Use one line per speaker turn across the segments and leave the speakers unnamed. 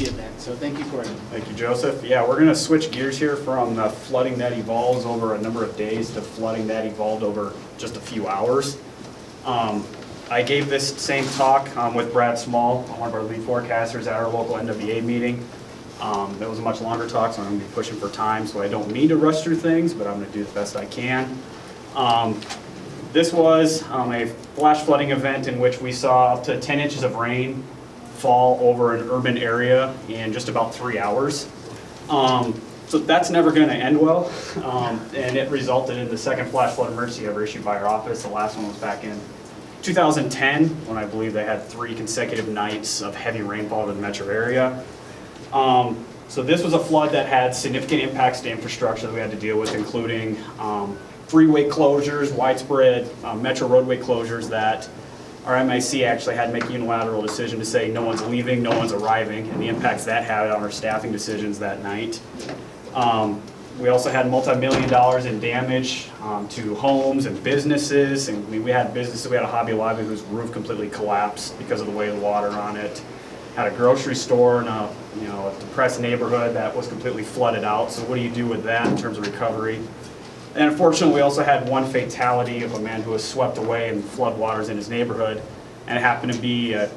event. So thank you, Courtney.
Thank you, Joseph. Yeah, we're going to switch gears here from the flooding that evolves over a number of days to flooding that evolved over just a few hours. I gave this same talk with Brad Small, one of our lead forecasters at our local NWA meeting. It was a much longer talk, so I'm going to be pushing for time, so I don't mean to rush through things, but I'm going to do the best I can. This was a flash flooding event in which we saw up to 10 inches of rain fall over an urban area in just about 3 hours. So that's never going to end well, and it resulted in the second flash flood emergency ever issued by our office. The last one was back in 2010, when I believe they had 3 consecutive nights of heavy rainfall in the metro area. So this was a flood that had significant impacts to infrastructure that we had to deal with, including freeway closures, widespread metro roadway closures that our MIC actually had to make a unilateral decision to say no one's leaving, no one's arriving, and the impacts that had on our staffing decisions that night. We also had multi-million dollars in damage to homes and businesses. And we had businesses, we had a Hobby Lobby whose roof completely collapsed because of the weight of the water on it. Had a grocery store in a depressed neighborhood that was completely flooded out. So what do you do with that in terms of recovery? And unfortunately, we also had one fatality of a man who was swept away in floodwaters in his neighborhood, and it happened to be a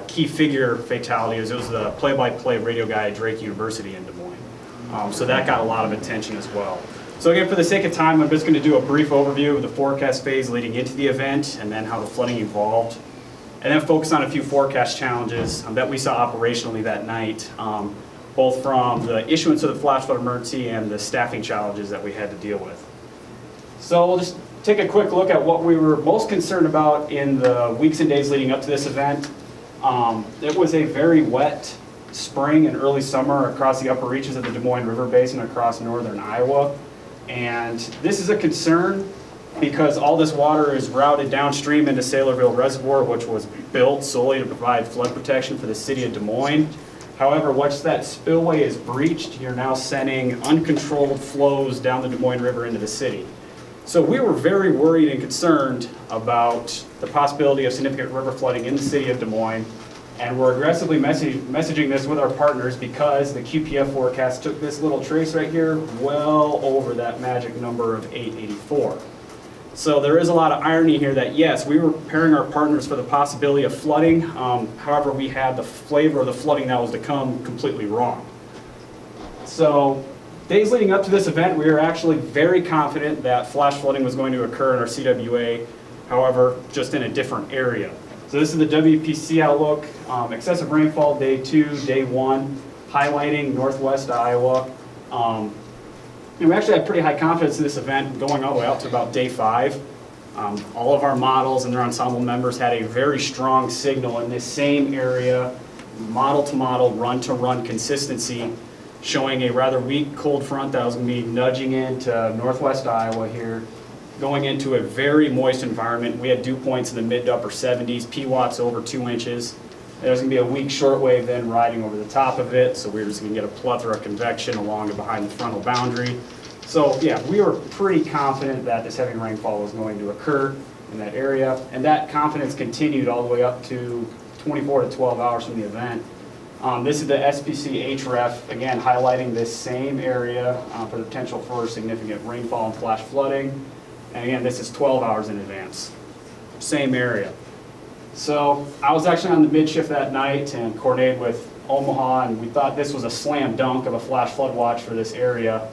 key figure fatality. It was the play-by-play radio guy at Drake University in Des Moines. So that got a lot of attention as well. So again, for the sake of time, I'm just going to do a brief overview of the forecast phase leading into the event, and then how the flooding evolved, and then focus on a few forecast challenges that we saw operationally that night, both from the issuance of the flash flood emergency and the staffing challenges that we had to deal with. So we'll just take a quick look at what we were most concerned about in the weeks and days leading up to this event. It was a very wet spring and early summer across the upper reaches of the Des Moines River Basin across northern Iowa. And this is a concern because all this water is routed downstream into Saylorville Reservoir, which was built solely to provide flood protection for the city of Des Moines. However, once that spillway is breached, you're now sending uncontrolled flows down the Des Moines River into the city. So we were very worried and concerned about the possibility of significant river flooding in the city of Des Moines, and we're aggressively messaging this with our partners because the QPF forecast took this little trace right here well over that magic number of 884. So there is a lot of irony here that yes, we were preparing our partners for the possibility of flooding. However, we had the flavor of the flooding that was to come completely wrong. So days leading up to this event, we were actually very confident that flash flooding was going to occur in our CWA, however, just in a different area. So this is the WPC outlook, excessive rainfall day 2, day 1, highlighting northwest Iowa. And we actually had pretty high confidence in this event going all the way out to about day 5. All of our models and their ensemble members had a very strong signal in this same area, model to model, run to run consistency, showing a rather weak cold front that was going to be nudging into northwest Iowa here, going into a very moist environment. We had dew points in the mid to upper 70s, PWatts over 2 inches. There's going to be a weak shortwave then riding over the top of it, so we're just going to get a plethora of convection along and behind the frontal boundary. So yeah, we were pretty confident that this heavy rainfall was going to occur in that area, and that confidence continued all the way up to 24 to 12 hours from the event. This is the SPC HREF, again highlighting this same area for the potential for significant rainfall and flash flooding. And again, this is 12 hours in advance, same area. So I was actually on the mid-shift that night and coordinated with Omaha, and we thought this was a slam dunk of a flash flood watch for this area.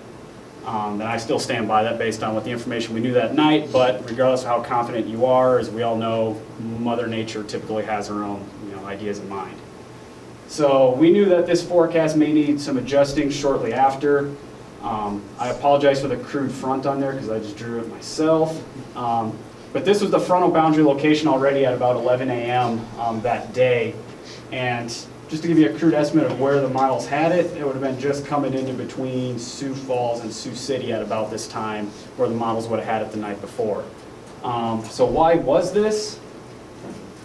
And I still stand by that based on what the information we knew that night, but regardless of how confident you are, as we all know, Mother Nature typically has her own ideas in mind. So we knew that this forecast may need some adjusting shortly after. I apologize for the crude front on there because I just drew it myself. But this was the frontal boundary location already at about 11 a.m. That day. And just to give you a crude estimate of where the models had it, it would have been just coming into between Sioux Falls and Sioux City at about this time where the models would have had it the night before. So why was this?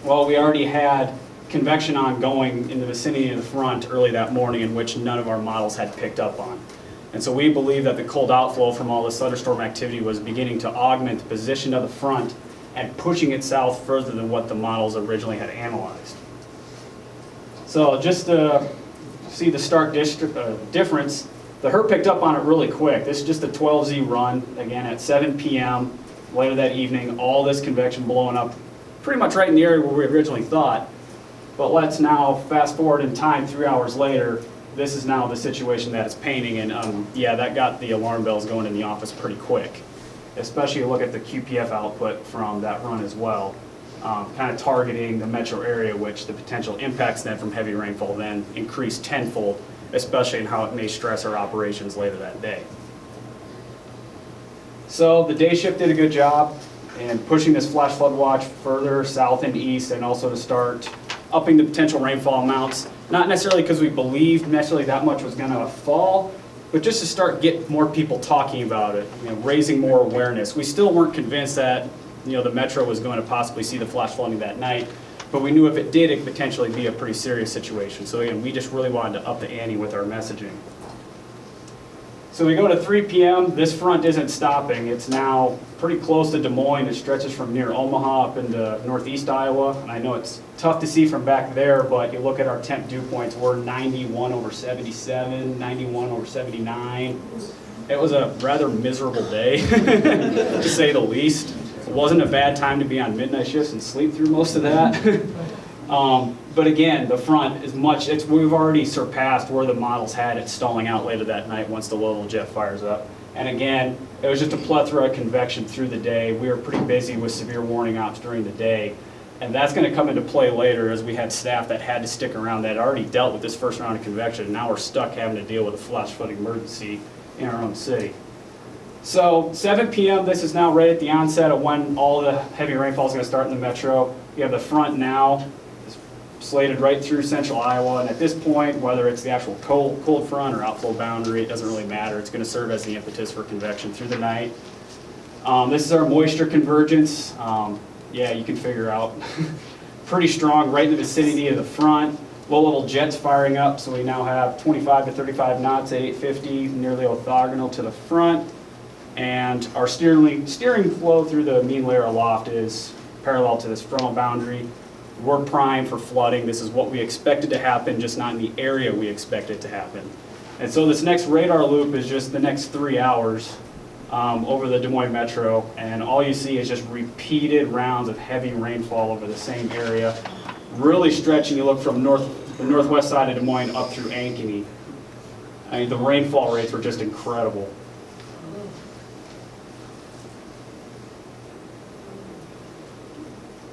Well, we already had convection ongoing in the vicinity of the front early that morning in which none of our models had picked up on. And so we believe that the cold outflow from all this thunderstorm activity was beginning to augment the position of the front and pushing it south further than what the models originally had analyzed. So just to see the stark difference. The herd picked up on it really quick. This is just a 12Z run, again at 7 p.m. later that evening, all this convection blowing up pretty much right in the area where we originally thought. But let's now fast forward in time 3 hours later. This is now the situation that it's painting, and yeah, that got the alarm bells going in the office pretty quick. Especially you look at the QPF output from that run as well, kind of targeting the metro area, which the potential impacts then from heavy rainfall then increase tenfold, especially in how it may stress our operations later that day. So the day shift did a good job in pushing this flash flood watch further south and east, and also to start upping the potential rainfall amounts, not necessarily because we believed necessarily that much was going to fall, but just to start get more people talking about it, raising more awareness. We still weren't convinced that the metro was going to possibly see the flash flooding that night, but we knew if it did, it could potentially be a pretty serious situation. So again, we just really wanted to up the ante with our messaging. So we go to 3 p.m. This front isn't stopping. It's now pretty close to Des Moines. It stretches from near Omaha up into northeast Iowa. And I know it's tough to see from back there, but you look at our temp dew points, we're 91 over 77, 91 over 79. It was a rather miserable day, to say the least. It wasn't a bad time to be on midnight shifts and sleep through most of that. But again, the front is we've already surpassed where the models had it stalling out later that night once the low-level jet fires up. And again, it was just a plethora of convection through the day. We were pretty busy with severe warning ops during the day. And that's going to come into play later, as we had staff that had to stick around that had already dealt with this first round of convection. And now we're stuck having to deal with a flash flood emergency in our own city. So 7 p.m., this is now right at the onset of when all the heavy rainfall is going to start in the metro. You have the front now slated right through central Iowa, and at this point, whether it's the actual cold front or outflow boundary, it doesn't really matter. It's going to serve as the impetus for convection through the night. This is our moisture convergence. Yeah, you can figure out pretty strong right in the vicinity of the front. Low-level jets firing up, so we now have 25 to 35 knots at 850, nearly orthogonal to the front. And our steering flow through the mean layer aloft is parallel to this frontal boundary. We're primed for flooding. This is what we expected to happen, just not in the area we expected to happen. And so this next radar loop is just the next 3 hours over the Des Moines metro, and all you see is just repeated rounds of heavy rainfall over the same area, really stretching. You look from the northwest side of Des Moines up through Ankeny. I mean, the rainfall rates were just incredible.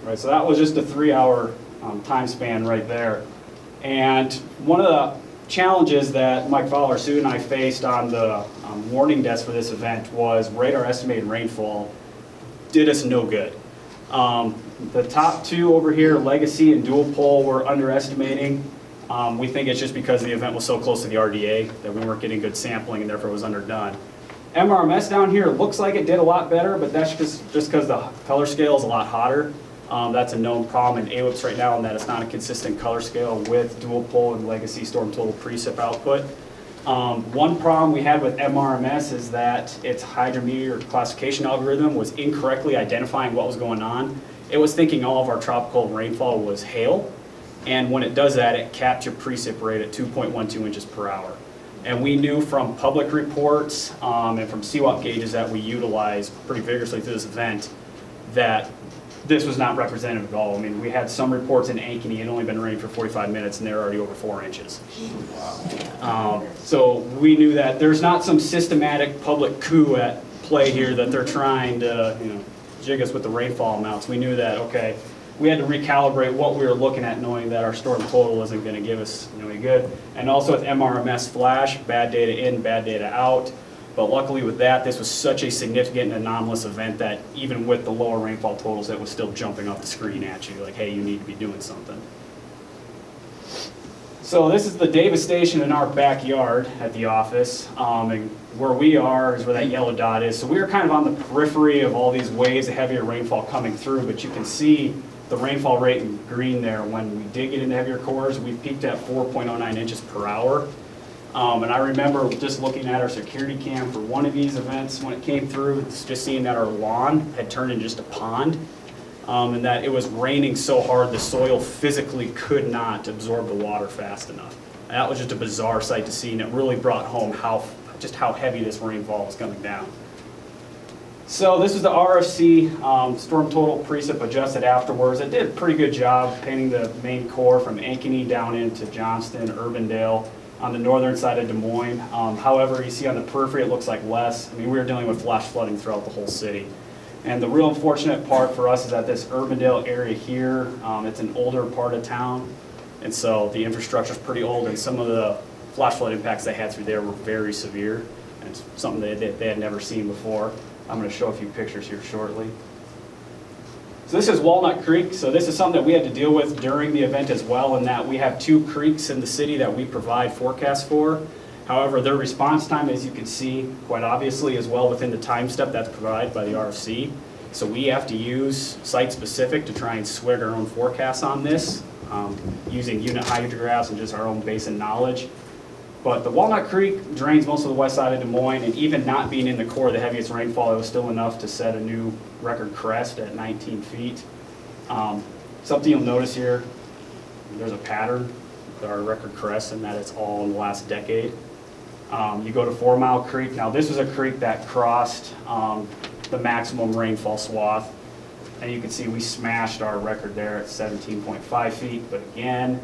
Right, so that was just a 3-hour time span right there. And one of the challenges that Mike Fowler, Sue, and I faced on the warning desk for this event was radar estimated rainfall did us no good. The top two over here, Legacy and Dual Pole, were underestimating. We think it's just because the event was so close to the RDA that we weren't getting good sampling and therefore it was underdone. MRMS down here looks like it did a lot better, but that's just because the color scale is a lot hotter. That's a known problem in AWIPS right now, in that it's not a consistent color scale with Dual Pole and Legacy storm total precip output. One problem we had with MRMS is that its hydrometeor classification algorithm was incorrectly identifying what was going on. It was thinking all of our tropical rainfall was hail, and when it does that, it caps your precip rate at 2.12 inches per hour. And we knew from public reports and from CWAP gauges that we utilized pretty vigorously through this event that this was not representative at all. I mean, we had some reports in Ankeny, it had only been raining for 45 minutes and they're already over 4 inches. So we knew that there's not some systematic public coup at play here that they're trying to jig us with the rainfall amounts. We knew that, okay, we had to recalibrate what we were looking at, knowing that our storm total isn't going to give us any good. And also with MRMS flash, bad data in, bad data out. But luckily with that, this was such a significant and anomalous event that even with the lower rainfall totals, it was still jumping off the screen at you, like, hey, you need to be doing something. So this is the Davis station in our backyard at the office. And where we are is where that yellow dot is. So we are kind of on the periphery of all these waves of heavier rainfall coming through, but you can see the rainfall rate in green there. When we did get into heavier cores, we peaked at 4.09 inches per hour. And I remember just looking at our security cam for one of these events when it came through, just seeing that our lawn had turned into just a pond, and that it was raining so hard the soil physically could not absorb the water fast enough. That was just a bizarre sight to see, and it really brought home just how heavy this rainfall was coming down. So this is the RFC storm total precip adjusted afterwards. It did a pretty good job painting the main core from Ankeny down into Johnston, Urbandale, on the northern side of Des Moines. However, you see on the periphery it looks like less. I mean, we were dealing with flash flooding throughout the whole city. And the real unfortunate part for us is that this Urbandale area here, it's an older part of town, and so the infrastructure is pretty old, and some of the flash flood impacts they had through there were very severe, and it's something they had never seen before. I'm going to show a few pictures here shortly. So this is Walnut Creek. So this is something that we had to deal with during the event as well, in that we have 2 creeks in the city that we provide forecasts for. However, their response time, as you can see, quite obviously is well within the time step that's provided by the RFC. So we have to use site-specific to try and swig our own forecasts on this, using unit hydrographs and just our own basin knowledge. But the Walnut Creek drains most of the west side of Des Moines, and even not being in the core of the heaviest rainfall, it was still enough to set a new record crest at 19 feet. Something you'll notice here, there's a pattern with our record crest, and that it's all in the last decade. You go to 4 Mile Creek. Now this was a creek that crossed the maximum rainfall swath, and you can see we smashed our record there at 17.5 feet, but again,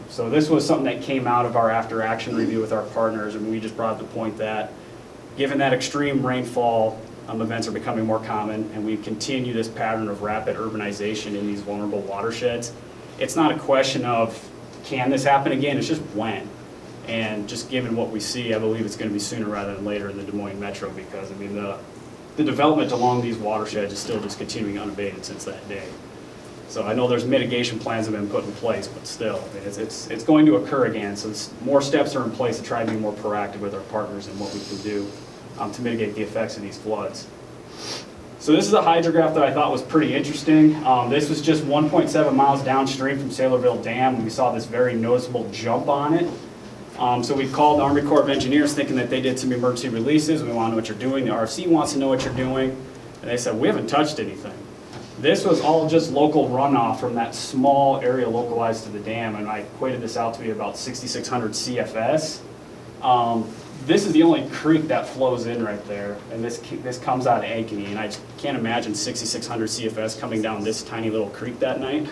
so this was something that came out of our after-action review with our partners, and we just brought up the point that given that extreme rainfall events are becoming more common, and we continue this pattern of rapid urbanization in these vulnerable watersheds, it's not a question of can this happen again, it's just when. And just given what we see, I believe it's going to be sooner rather than later in the Des Moines Metro, because I mean the development along these watersheds is still just continuing unabated since that day. So I know there's mitigation plans that have been put in place, but still, I mean, it's going to occur again. So more steps are in place to try to be more proactive with our partners and what we can do to mitigate the effects of these floods. So this is a hydrograph that I thought was pretty interesting. This was just 1.7 miles downstream from Saylorville Dam, and we saw this very noticeable jump on it. So we called the Army Corps of Engineers thinking that they did some emergency releases. We want to know what you're doing. The RFC wants to know what you're doing. And they said, we haven't touched anything. This was all just local runoff from that small area localized to the dam, and I equated this out to be about 6,600 CFS. This is the only creek that flows in right there, and this comes out of Ankeny, and I just can't imagine 6,600 CFS coming down this tiny little creek that night.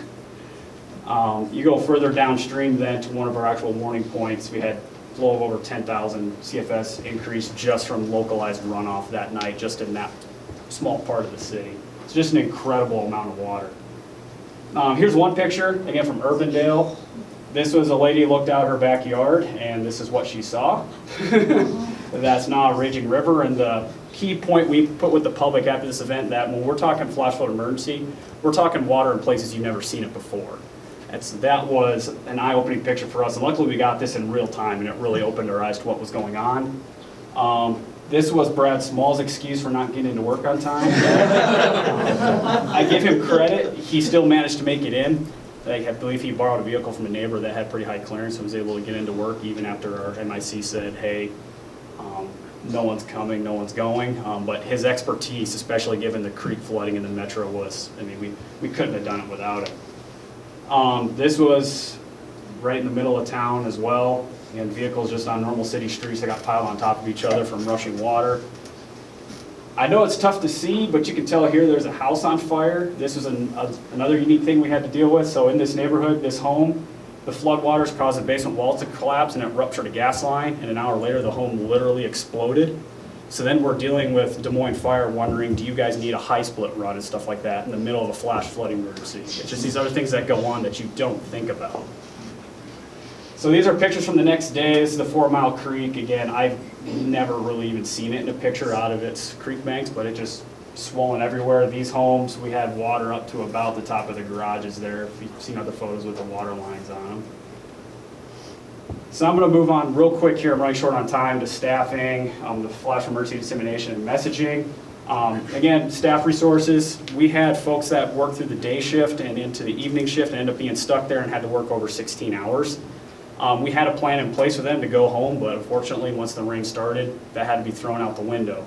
You go further downstream then to one of our actual warning points, we had flow of over 10,000 CFS increase just from localized runoff that night, just in that small part of the city. It's just an incredible amount of water. Here's one picture, again from Urbandale. This was a lady who looked out her backyard, and this is what she saw. That's now a raging river, and the key point we put with the public after this event, that when we're talking flash flood emergency, we're talking water in places you've never seen it before. That was an eye-opening picture for us, and luckily we got this in real time, and it really opened our eyes to what was going on. This was Brad Small's excuse for not getting into work on time. I give him credit. He still managed to make it in. I believe he borrowed a vehicle from a neighbor that had pretty high clearance and was able to get into work even after our MIC said, hey, no one's coming, no one's going. But his expertise, especially given the creek flooding in the metro, was, I mean, we couldn't have done it without it. This was right in the middle of town as well. And vehicles just on normal city streets that got piled on top of each other from rushing water. I know it's tough to see, but you can tell here there's a house on fire. This was another unique thing we had to deal with. So in this neighborhood, this home, the floodwaters caused the basement walls to collapse, and it ruptured a gas line, and an hour later the home literally exploded. So then we're dealing with Des Moines Fire wondering, do you guys need a high split run and stuff like that in the middle of a flash flood emergency? It's just these other things that go on that you don't think about. So these are pictures from the next day. This is the 4 Mile Creek. Again, I've never really even seen it in a picture out of its creek banks, but it just swollen everywhere. These homes, we had water up to about the top of the garages there. If you've seen other photos with the water lines on them. So I'm going to move on real quick here. I'm running short on time to staffing, the flash emergency dissemination and messaging. Again, staff resources. We had folks that worked through the day shift and into the evening shift and ended up being stuck there and had to work over 16 hours. We had a plan in place for them to go home, but unfortunately, once the rain started, that had to be thrown out the window.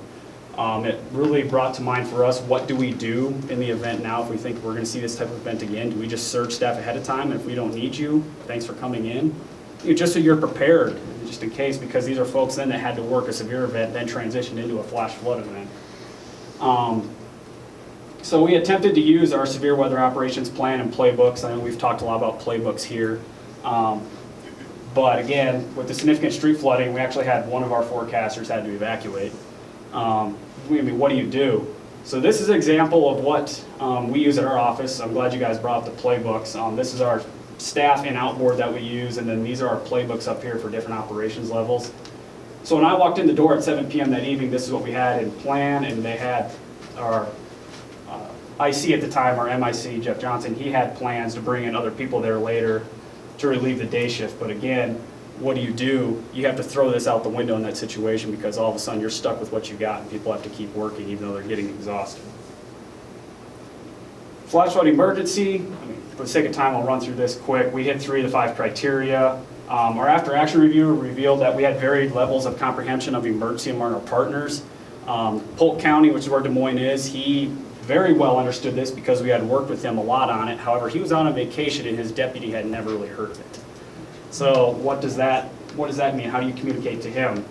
It really brought to mind for us, what do we do in the event now if we think we're going to see this type of event again? Do we just surge staff ahead of time, and if we don't need you, thanks for coming in? just so you're prepared, just in case, because these are folks then that had to work a severe event, then transitioned into a flash flood event. So we attempted to use our severe weather operations plan and playbooks. I know we've talked a lot about playbooks here. But again, with the significant street flooding, we actually had one of our forecasters had to evacuate. I mean, what do you do? So this is an example of what we use at our office. I'm glad you guys brought up the playbooks. This is our staff and outboard that we use, and then these are our playbooks up here for different operations levels. So when I walked in the door at 7 p.m. that evening, this is what we had in plan, and they had our IC at the time, our MIC, Jeff Johnson, he had plans to bring in other people there later to relieve the day shift. But again, what do? You have to throw this out the window in that situation because all of a sudden you're stuck with what you got and people have to keep working even though they're getting exhausted. Flash flood emergency, for the sake of time I'll run through this quick. We hit 3 of the 5 criteria. Our after action review revealed that we had varied levels of comprehension of emergency among our partners. Polk County, which is where Des Moines is, he very well understood this because we had worked with him a lot on it. However, he was on a vacation and his deputy had never really heard of it. So what does that mean? How do you communicate to him?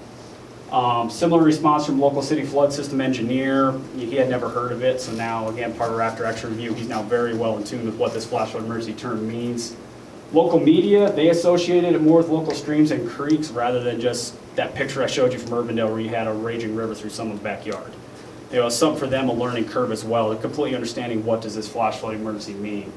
Similar response from local city flood system engineer. He had never heard of it, so now again, part of our after action review, he's now very well in tune with what this flash flood emergency term means. Local media, they associated it more with local streams and creeks rather than just that picture I showed you from Urbandale where you had a raging river through someone's backyard. It was something for them, a learning curve as well. They're completely understanding what does this flash flood emergency mean.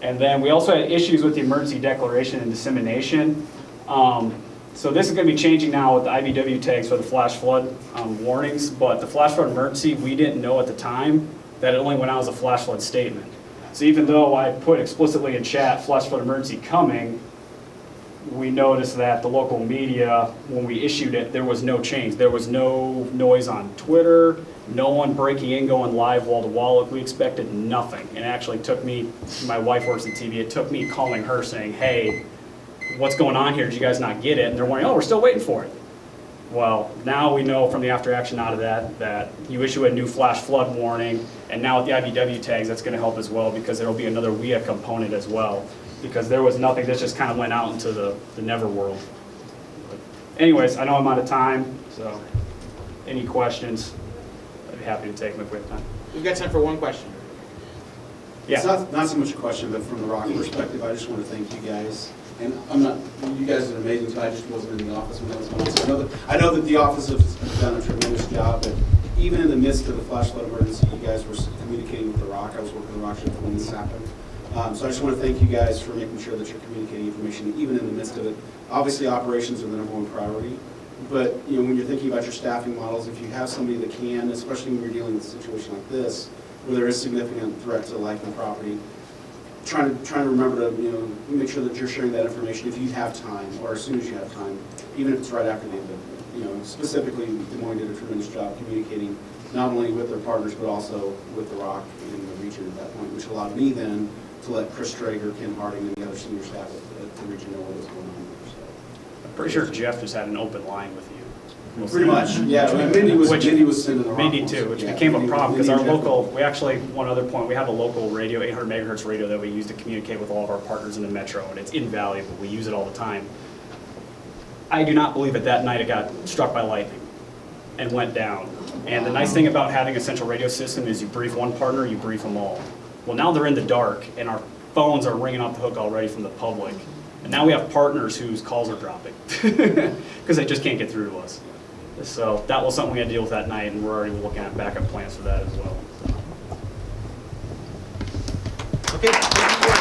And then we also had issues with the emergency declaration and dissemination. So this is going to be changing now with the IBW tags for the flash flood warnings, but the flash flood emergency, we didn't know at the time that it only went out as a flash flood statement. So even though I put explicitly in chat flash flood emergency coming, we noticed that the local media, when we issued it, there was no change. There was no noise on Twitter, no one breaking in, going live wall to wall. We expected nothing. And it actually took me, my wife works in TV, it took me calling her saying, hey, what's going on here? Did you guys not get it? And they're wondering, oh, we're still waiting for it. Well, now we know from the after action out of that you issue a new flash flood warning, and now with the IBW tags, that's going to help as well because there will be another WIA component as well. Because there was nothing, this just kind of went out into the never world. But anyways, I know I'm out of time, so any questions, I'd be happy to take them if we have time.
We've got time for one question.
Yeah. It's not so much a question, but from the rock perspective, I just want to thank you guys. And you guys are amazing, so I just wasn't in the office when that was going on. So I know that the office has done a tremendous job, but even in the midst of the flash flood emergency, you guys were communicating with the rock. I was working with the rock shift when this happened. So I just want to thank you guys for making sure that you're communicating information even in the midst of it. Obviously, operations are the #1 priority, but when you're thinking about your staffing models, if you have somebody that can, especially when you're dealing with a situation like this, where there is significant threat to life and property, trying to remember to make sure that you're sharing that information if you have time or as soon as you have time, even if it's right after the event. Specifically, Des Moines did a tremendous job communicating not only with their partners but also with the rock in the region at that point, which allowed me then to let Chris Traeger, Ken Harding, and the other senior staff at the region know what was going on there. So.
I'm pretty sure Jeff just had an open line with you.
Pretty much, yeah. Mindy was sending the rock.
Mindy too, which became a problem because our local, we actually, one other point, we have a local radio, 800 megahertz radio that we use to communicate with all of our partners in the metro, and it's invaluable. We use it all the time. I do not believe that night it got struck by lightning and went down. And the nice thing about having a central radio system is you brief one partner, you brief them all. Well, now they're in the dark, and our phones are ringing off the hook already from the public. And now we have partners whose calls are dropping because they just can't get through to us. So that was something we had to deal with that night, and we're already looking at backup plans for that as well.
Okay.